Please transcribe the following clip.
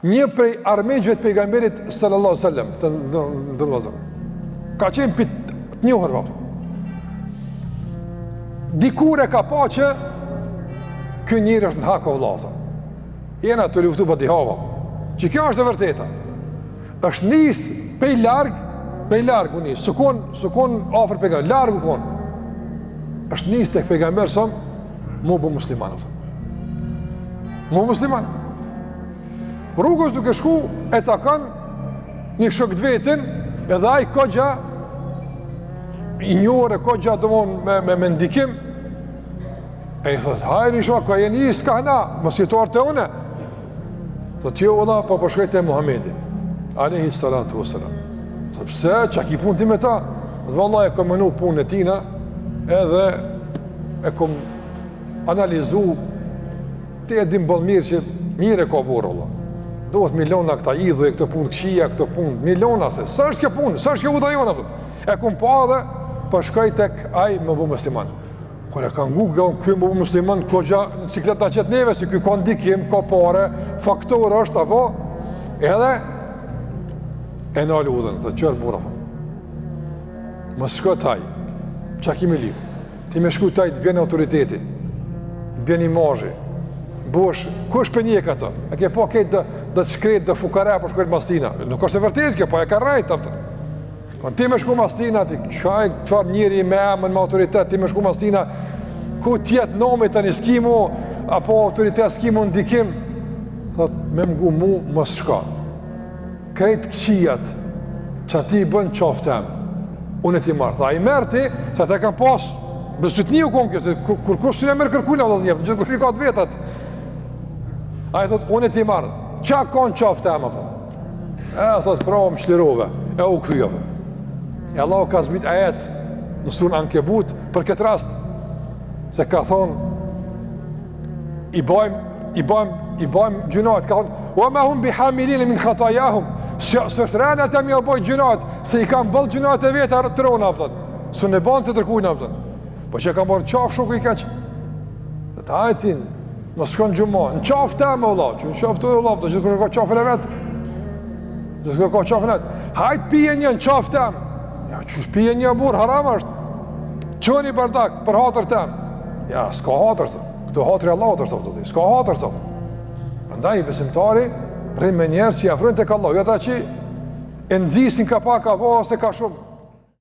një prej armiqve të pejgamberit sallallahu alaihi wasallam, të ndërlozëm. Ka qenë për të njohur vapë. Dikur e ka pa që ky njeri është në hak o vëllai. Jena të luftu për dihava. Që kjo është e vërteta. Është nis pej larg unis. Sukon afër pejgamberit, larg u kon. Është nis tek pejgamberi son mu bu musliman. Mu musliman. Rrugës duke shku e takon një shok të vetin, edhe ai kogja i njore, kogja domon me ndikim. E i thot, hajri shok, ka jeni i s'ka hna, mos jetuar të une. Thot, jo, Allah, pa përshkajt e Muhammedi, alayhi salatu wassalam. Thot, pse, që ki pun ti me ta? Thot, valla, e kom mënu punë e tina, edhe e kom analizu, ti e dim bëllë mirë që mire ka burë, Allah. Dohet miliona këta idhu e këtë punë këshia, këtë punë, miliona se, së është kjo punë, së është kjo uda jona, e kom pa dhe, përshkajt tek aj më bu musliman. Kër e ka ngu kjo më bu musliman, ko gja në cikleta qëtë neve, si kjo ka ndikim, ka pare, faktor është, apo, edhe, e nalë udhën, dhe qërë bura, më shko taj, qa kimi li, ti me shku taj të bjene autoriteti, të bjene imazhi, bosh, ku është për njek ato? E ke po këtë dhe të shkret dhe fukare për shkret mastina, nuk është e vërtet kjo, po e ka rajt, ti me shku mastina, ti qëfar njëri me emën, me autoritet, ti me shku mastina, ku tjetë nomi të një skimu, apo autoritet skimu ndikim, thot, me mgu mu, mos shka. Krejt këqijat, që ti i bën qoftem, unë e ti marrë. Tha, i merë ti, që te kam pas, bësut një u konë kjo, se kur së një merë kërkuna, dhe zënjep, në gjithë kërë i ka të vetat. A i thot, unë e ti marrë, qa konë qoftem, thot, pra më shlirove, e u kryove. E Allah ka zbit ajet në surën Ankebut për këtë rast, se ka thonë i bajmë gjunat, ka thonë wa ma hum bihamilin min khatajahum, së është rena të mi o bojë gjunat, se i kam bëllë gjunat e veta të rona, së në banë të tërkujnë, po që kam bërë në qafë shumë i keqë, dhe të hajtin, në shkon gjuma, në qafë të me Allah, që në qafë të Allah, që në ka qafën e vetë, që në ka qafën e vetë, hajt pije një në qafë të me, ja, që shpije një burë, haram është, qëni bardak, për hatër tem. Ja, s'ka hatër të, këto hatër e Allah të është, s'ka hatër të. Ndaj, besimtari, rrim me njerë që i afrojnë të ka Allah, jeta që e nëzisin ka pak, apo se ka shumë.